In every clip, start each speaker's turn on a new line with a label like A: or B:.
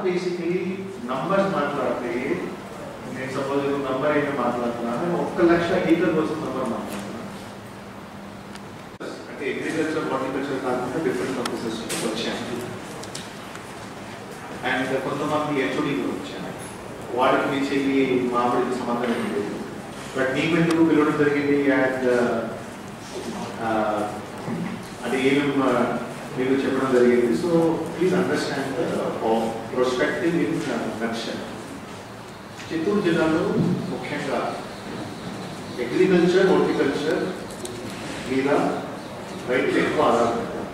A: Basically numbers మాట్లాడితే నేను suppose number అయితే మాట్లాడుతున్నాను, 1 లక్ష ఏకర్ కోసం నంబర్ మాట్లాడుతున్నాను. అంటే అగ్రికల్చర్ హార్టికల్చర్ కాకుండా డిఫరెంట్ ఆఫీసెస్ వచ్చాను. అండ్ కొంతమంది హెచ్ఓడి కూడా వచ్చాను. వాడికి మీ చెల్లి మామిడికి సంబంధం లేదు, బట్ నీకు ఎందుకు పిలవడం జరిగింది అండ్ అది ఏమేమి మీకు చెప్పడం జరిగింది. So please understand perspective in నక్షన్. చిత్తూరు జిల్లాలో ముఖ్యంగా అగ్రికల్చర్ హార్టికల్చర్ మీద రైతులు ఎక్కువ ఆధారపడతారు.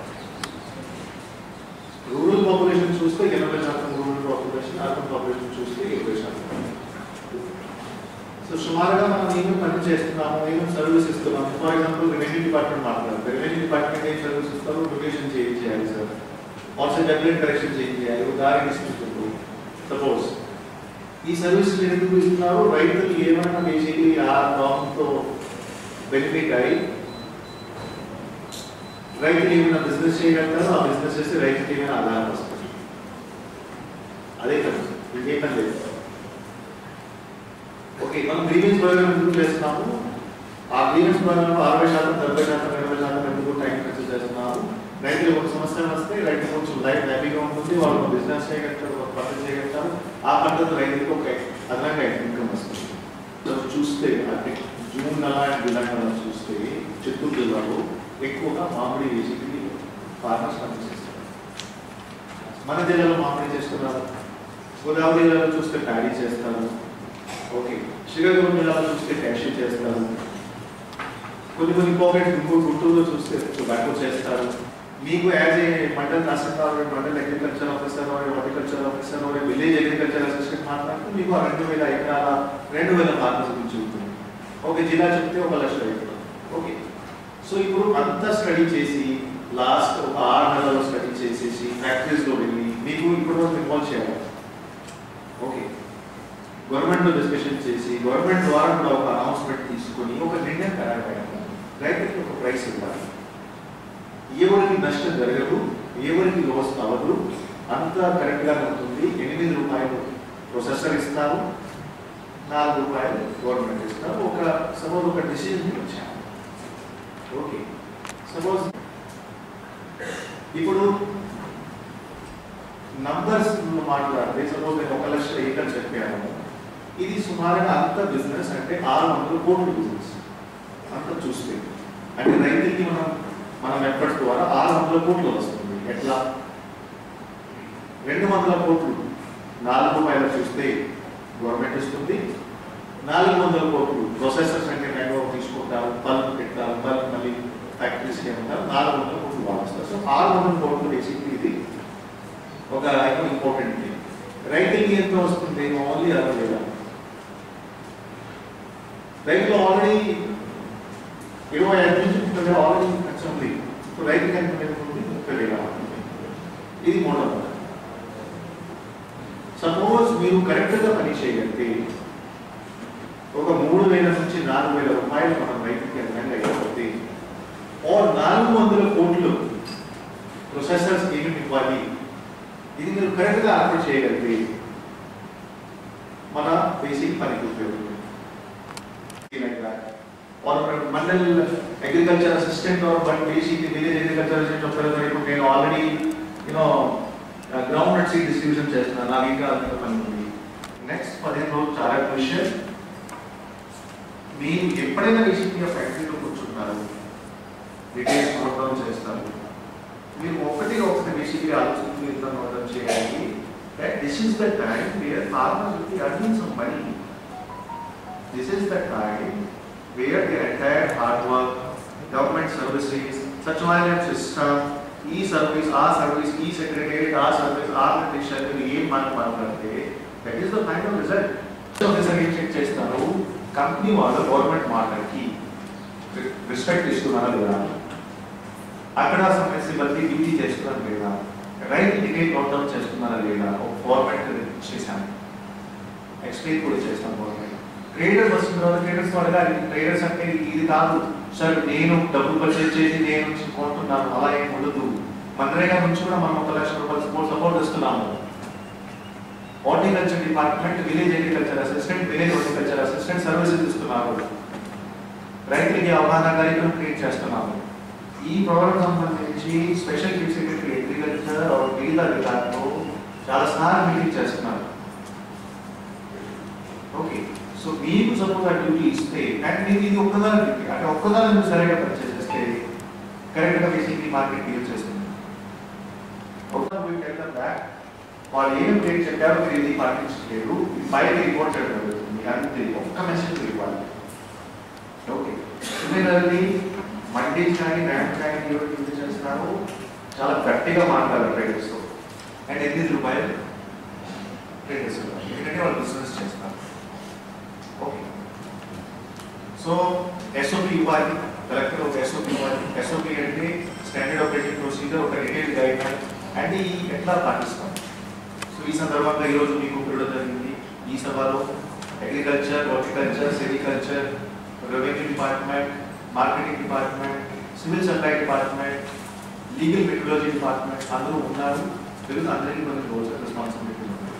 A: రూరల్ పాపులేషన్ చూస్తే 80% రూరల్ పాపులేషన్, అర్బన్ పాపులేషన్ చూస్తే 20%. సో సుమారుగా మనం ఏమేమి పని చేస్తున్నాము, ఏమేమి సర్వీస్ ఇస్తున్నాము. ఫర్ ఎగ్జాంపుల్ రెవెన్యూ డిపార్ట్మెంట్ మాట్లాడారు. రెవెన్యూ డిపార్ట్మెంట్ ఏం సర్వీస్ ఇస్తారు? డొనేషన్ చేంజ్ చేయాలి సార్, ఆల్సో డెబ్లెట్ కరెక్షన్ చేంజ్ చేయాలి. ఉదాహరణ ఇస్తుంది సపోజ్ ఈ సర్వీస్ ఎందుకు ఇస్తున్నారు? రైతులు ఏమైనా బేసిక్లీ ఆ ప్రాబ్లంతో బెనిఫిట్ అయ్యి రైతులు ఏమైనా బిజినెస్ చేయగలుగుతారు, ఆ బిజినెస్ చేస్తే రైతుకి ఏమైనా ఆదాయం వస్తుంది. అదే కదా, ఇంకేం పని లేదు. ఓకే, మనం గ్రీవెన్స్ ప్రోగ్రామ్ ఎందుకు చేస్తున్నాము? ఆ గ్రీవెన్స్ ప్రోగ్రామ్ 60%, 70%, 20% ఎందుకు టైం ఖర్చు చేస్తున్నాము? రైతులు ఒక సంవత్సరం వస్తే రైతు కొంచెం లైఫ్ హ్యాపీగా ఉంటుంది, వాళ్ళు బిజినెస్ చేయగలుగుతారు, ఒక పంట చేయగలుగుతారు. ఆ పంటతో రైతులకు ఒక అదనంగా ఇన్కమ్ వస్తుంది. చూస్తే అంటే జూన్ నెల అండ్ జూలై నెల చూస్తే చిత్తూరు జిల్లాలో ఎక్కువగా మామిడి బేసిక్లీ ఫార్మర్స్ పండిస్తారు. మన జిల్లాలో మామిడి చేస్తున్నారు, గోదావరి జిల్లాలో చూస్తే ప్యాడీ చేస్తారు. ఓకే, శ్రీకాకుళం జిల్లాలో చూస్తే క్యాషూ చేస్తారు. కొన్ని పాకెట్స్ గుంటూరులో చూస్తే టొబాకో చేస్తారు. మీకు as a mandal tahsildar, mandal agriculture officer, horticulture officer, village agriculture assistant మాట్లాడితే మీకు 2000 ఎకరాల 2000 ఫార్మర్స్ గురించి ఉంటుంది. ఓకే, జిల్లా చెప్తే 1 లక్ష ఎకరాలు. ఓకే, సో ఇప్పుడు అంతా స్టడీ చేసి లాస్ట్ ఒక 6 నెలల్లో స్టడీ చేసేసి ఫ్యాక్టరీస్లో వెళ్ళి మీకు ఇప్పుడు ఇన్వాల్వ్ చేయాలి. ఓకే, గవర్నమెంట్లో డిస్కషన్ చేసి గవర్నమెంట్ ద్వారా కూడా ఒక అనౌన్స్మెంట్ తీసుకొని ఒక నిర్ణయం తయారు రైతుకి ఒక ప్రైస్ ఇవ్వాలి. ఎవరికి నష్టం జరగదు, ఎవరికి లాస్ అవ్వదు, అంతా కరెక్ట్గా ఉంటుంది. 8 రూపాయలు ప్రొసెసర్ ఇస్తారు, 4 రూపాయలు గవర్నమెంట్ ఇస్తారు. ఒక సపోజ్ ఒక డిసిజన్ వచ్చాము. ఓకే, సపోజ్ ఇప్పుడు నంబర్స్ మాట్లాడితే సపోజ్ నేను 1 లక్ష ఏకర్ చెప్పాను. ఇది సుమారుగా అంత బిజినెస్ అంటే 600 కోట్ల బిజినెస్ అంత చూస్తే. అంటే రైతులకి మన ఎఫర్ట్స్ ద్వారా 600 కోట్లు వస్తుంది. ఎట్లా? 200 కోట్లు 4 రూపాయలు చూస్తే గవర్నమెంట్ ఇస్తుంది, 400 కోట్లు ప్రొసెసర్స్ అంటే నేను తీసుకుంటారు, పల్ప్ పెట్టారు, పల్ప్ మళ్ళీ ఫ్యాక్టరీస్కి ఏమంటారు, 400 కోట్లు వాడుస్తారు. సో 600 కోట్లు బేసిక్లీ ఇది ఒక ఇంపార్టెంట్ థింగ్. రైతులకి ఎంత వస్తుంది? ఓన్లీ 60,000. రైతులు ఆల్రెడీ 25 నుంచి 30,000 ఆల్రెడీ ఖర్చు ఉంది. ఇప్పుడు రైతుకి ఎంత ఉంది? 30,000. ఇది మోడల్. సపోజ్ మీరు కరెక్ట్గా పని చేయగలిగితే ఒక 3,000 నుంచి 4,000 రూపాయలు మనం రైతుకి అదనంగా అయిపోతే 400 కోట్లు ప్రొసెసర్స్ ఏమి ఇవ్వాలి, ఇది మీరు కరెక్ట్గా అర్థం చేయగలిగితే మన బేసిక్ పనికి ఉపయోగపడుతుంది. Mandal agriculture assistant but basic village agriculture assistant వస్తారు. ఇప్పుడు నేను already groundnut seed distribution చేస్తున్నాను, నాకు ఇంకా అదనంగా పని ఉంది. నెక్స్ట్ 15 రోజులు చాలా క్రూషియల్. మీరు ఎప్పుడైనా బేసిక్గా ఫ్యాక్టరీలో కూర్చుంటున్నారు, రిటైల్స్ ప్రోగ్రామ్ చేస్తారు, మీరు ఒకటి బేసిక్గా ఆలోచించి అర్థం చేయాలి. that this is the time where farmers will be earning some money. This is the time where their entire hard work, government services, Sachivalayam system, e-service, service, e-secretariat, service, petition, that is the final result. So this again chestanu company valu government maataki respect istunara leda, akkada samesya balli duty chestunara leda, right ticket note down chestunara leda, government chesam explain kuda chestam government. Traders వస్తున్న తర్వాత traders వాళ్ళగా traders అంటే ఇది కాదు sir, నేను డబ్బు purchase చేసి నేను కొంటున్నాను, అలా ఏం ఉండదు. మనరేగా నుంచి కూడా మనం 1 లక్ష రూపాయలు సపోర్ట్ ఇస్తున్నాము. Horticulture department village agriculture assistant, village horticulture assistant services ఇస్తున్నారు. రైతులకి అవగాహన కార్యక్రమం క్రియేట్ చేస్తున్నాము. ఈ ప్రోగ్రామ్ సంబంధించి స్పెషల్ చీఫ్ సెక్రటరీ అగ్రికల్చర్ మిగతా విధానంలో చాలా సార్లు మీటింగ్ చేస్తున్నారు. ఓకే, సో మీకు సపోజ్ ఆ డ్యూటీ ఇస్తే అండ్ మీకు ఇది ఒక్కదాని డ్యూటీ అంటే ఒక్కదాని మీరు సరిగ్గా పనిచేసేస్తే కరెక్ట్గా బేసిక్లీ మార్కెట్ డీల్ చేస్తుంది. వాళ్ళు ఏం రేట్ చెప్పారో మీరు ఇది పాటించలేదు, ఇది బయట రిపోర్ట్ చేయడం జరుగుతుంది. అంతే, ఒక్క మెసేజ్ ఇవ్వాలి. ఓకే, సిమిలర్లీ మండీస్ కానీ బ్యాంక్ కానీ యూజ్ చేస్తున్నారు, చాలా గట్టిగా మాట్లాడాలి ట్రేడర్స్తో. అండ్ 8 రూపాయలు ట్రేడర్స్ ఎందుకంటే వాళ్ళు బిజినెస్ చేస్తారు. ఓకే, సో ఎస్ఓపి ఇవ్వాలి, కలెక్టర్ ఒక ఎస్ఓపి ఇవ్వాలి. ఎస్ఓపి అంటే స్టాండర్డ్ ఆపరేటింగ్ ప్రొసీజర్, ఒక డీటెయిల్ గైడ్ లైన్ అండ్ ఈ ఎట్లా పాటిస్తాం. సో ఈ సందర్భంగా ఈరోజు మీకు పిలవడం జరిగింది. ఈ సభలో agriculture, horticulture, sericulture, revenue department, marketing department, civil supply department, legal metrology department అందరూ ఉన్నారు. అందరికీ కొన్ని రోల్స్ రెస్పాన్సిబిలిటీ ఉంది.